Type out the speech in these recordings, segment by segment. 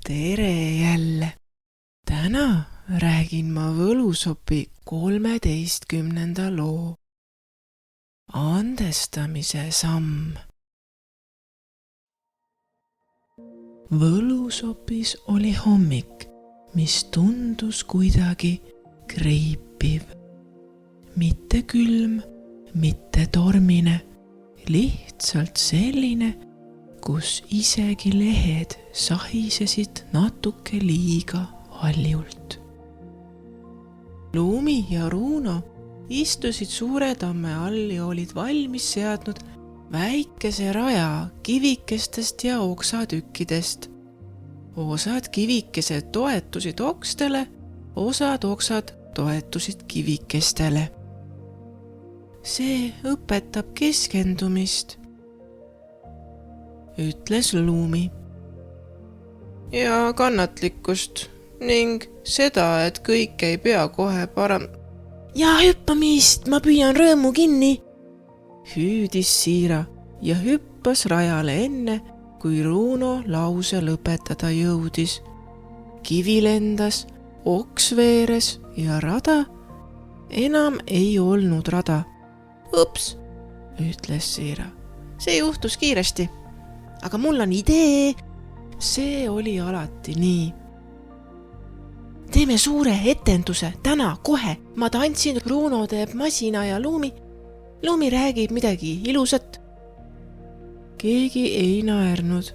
Tere jälle! Täna räägin ma Võlusopi 13. loo. Andestamise samm. Võlusopis oli hommik, mis tundus kuidagi kriipiv. Mitte külm, mitte tormine, lihtsalt selline, kus isegi lehed sahisesid natuke liiga valjult. Lumi ja Runo istusid suure tamme all ja olid valmis seadnud väikese raja kivikestest ja oksatükkidest. Osad kivikesed toetusid okstele, osad oksad toetusid kivikestele. See õpetab keskendumist, ütles Lumi. Ja kannatlikkust ning seda, et kõik ei pea kohe parem. Ja hüppamist, ma püüan rõõmu kinni, hüüdis Siira ja hüppas rajale enne, kui Runo lause lõpetada jõudis. Kivi lendas, oks veeres ja rada enam ei olnud rada. Ups, ütles Siira. See juhtus kiiresti. Aga mul on idee. See oli alati nii. Teeme suure etenduse täna kohe. Ma tantsin, Runo teeb masina ja Lumi räägib midagi ilusat. Keegi ei naernud.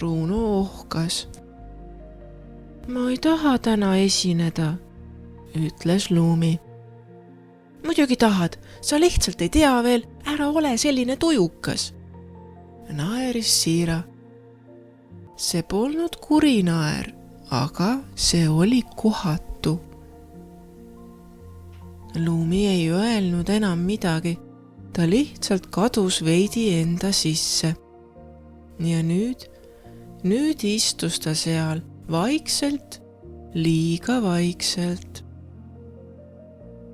Runo ohkas. Ma ei taha täna esineda, ütles Lumi. Muidugi tahad, sa lihtsalt ei tea veel, ära ole selline tujukas. Naeris Siira. See polnud kuri naer, aga see oli kohatu. Lumi ei öelnud enam midagi, ta lihtsalt kadus veidi enda sisse. Ja nüüd istus ta seal vaikselt, liiga vaikselt.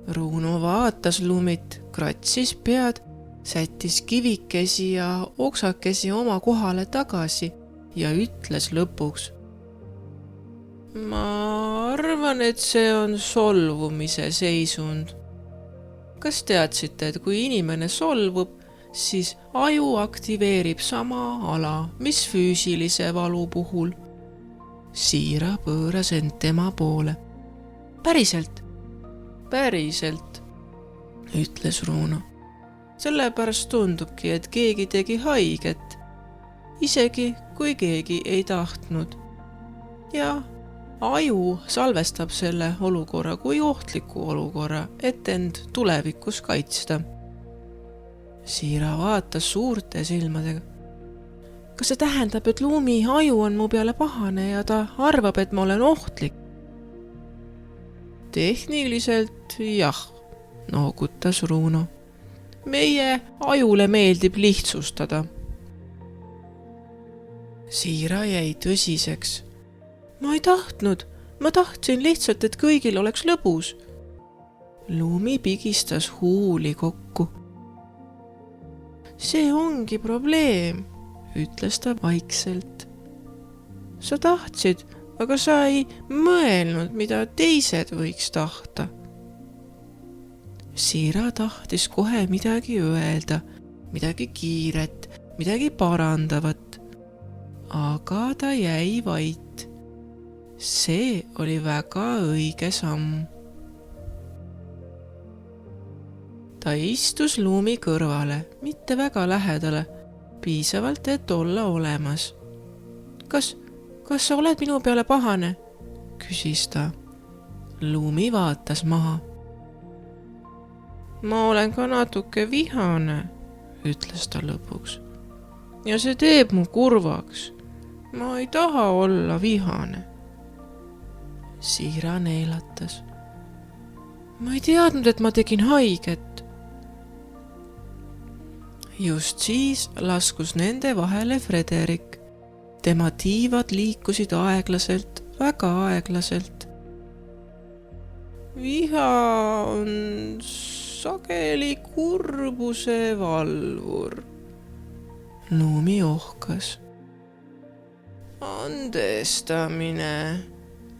Runo vaatas Lumit, kratsis pead, sättis kivikesi ja oksakesi oma kohale tagasi ja ütles lõpuks. Ma arvan, et see on solvumise seisund. Kas teadsite, et kui inimene solvub, siis aju aktiveerib sama ala, mis füüsilise valu puhul? Siira pööras end tema poole. Päriselt, ütles Runo. Sellepärast tundubki, et keegi tegi haiget, isegi kui keegi ei tahtnud. Ja aju salvestab selle olukorra kui ohtliku olukorra, et end tulevikus kaitsta. Siira vaatas suurte silmadega. Kas see tähendab, et Lumi aju on mu peale pahane ja ta arvab, et ma olen ohtlik? Tehniliselt jah, noogutas Runo. Meie ajule meeldib lihtsustada. Siira jäi tõsiseks. Ma ei tahtnud, ma tahtsin lihtsalt, et kõigil oleks lõbus. Lumi pigistas huuli kokku. See ongi probleem, ütles ta vaikselt. Sa tahtsid, aga sa ei mõelnud, mida teised võiks tahta. Siira tahtis kohe midagi öelda, midagi kiiret, midagi parandavat, aga ta jäi vait. See oli väga õige samm. Ta istus Lumi kõrvale, mitte väga lähedale, piisavalt, et olla olemas. Kas sa oled minu peale pahane? Küsis ta. Lumi vaatas maha. Ma olen ka natuke vihane, ütles ta lõpuks. Ja see teeb mu kurvaks. Ma ei taha olla vihane. Siira neelatas. Ma ei teadnud, et ma tegin haiget. Just siis laskus nende vahele Frederik. Tema tiivad liikusid aeglaselt, väga aeglaselt. Viha on sageli kurbuse valvur. Lumi ohkas. andestamine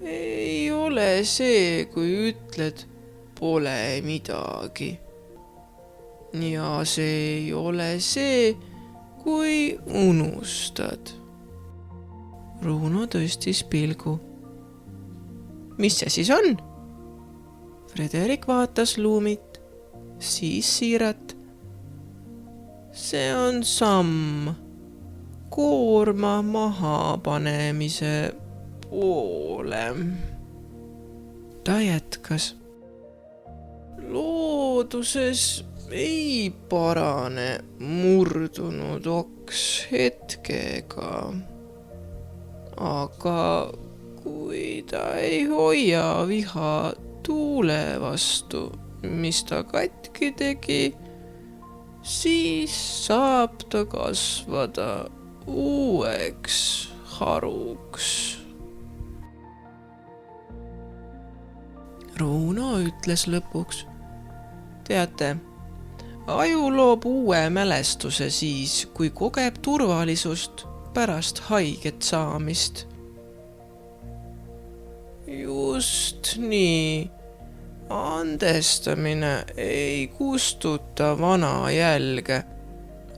ei ole see, kui ütled pole midagi. Ja see ei ole see, kui unustad. Runo tõstis pilgu. Mis see siis on? Frederik vaatas Luumit, siis Siirat. See on samm koorma mahapanemise poole. Ta jätkas. Looduses ei parane murdunud oks hetkega. Aga kui ta ei hoia viha tuule vastu, mis ta katki tegi, siis saab ta kasvada uueks haruks. Runo ütles lõpuks. Teate, aju loob uue mälestuse siis, kui kogeb turvalisust pärast haiget saamist. Just nii. Andestamine ei kustuta vana jälge,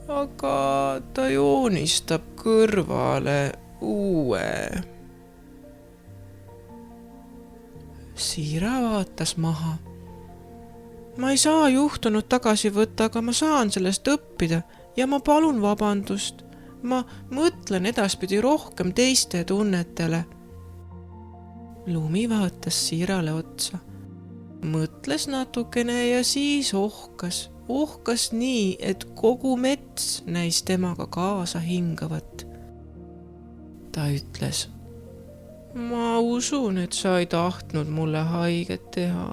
aga ta joonistab kõrvale uue. Siira vaatas maha. Ma ei saa juhtunut tagasi võtta, aga ma saan sellest õppida ja ma palun vabandust. Ma mõtlen edaspidi rohkem teiste tunnetele. Lumi vaatas Siirale otsa. Mõtles natukene ja siis ohkas nii, et kogu mets näis temaga kaasa hingavat. Ta ütles, ma usun, et sa ei tahtnud mulle haiget teha.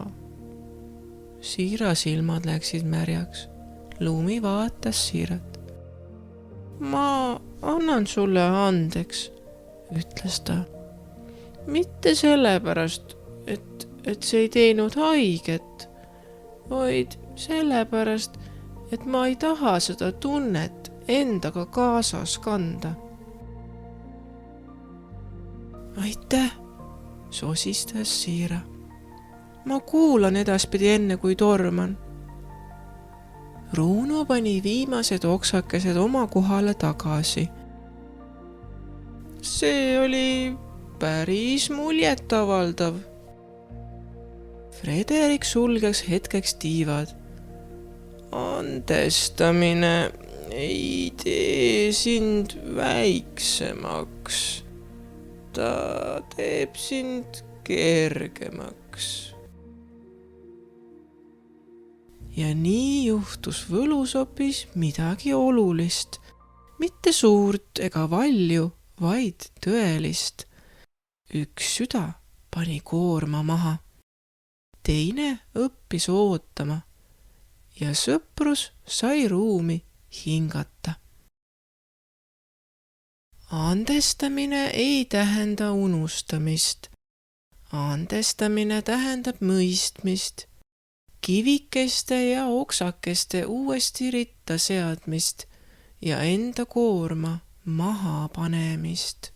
Siira silmad läksid märjaks. Lumi vaatas Siirat. Ma annan sulle andeks, ütles ta. Mitte sellepärast, et see ei teinud haiget, vaid sellepärast, et ma ei taha seda tunnet endaga kaasas kanda. Aitäh, sosistas Siira. Ma kuulan edaspidi enne, kui torman. Runo pani viimased oksakesed oma kohale tagasi. See oli päris muljetavaldav. Frederik sulges hetkeks tiivad. Andestamine ei tee sind väiksemaks. Ta teeb sind kergemaks. Ja nii juhtus võlusopis midagi olulist. Mitte suurt ega valju, vaid tõelist. Üks süda pani koorma maha. Teine õppis ootama ja sõprus sai ruumi hingata. Andestamine ei tähenda unustamist. Andestamine tähendab mõistmist, kivikeste ja oksakeste uuesti ritta seadmist ja enda koorma maha panemist.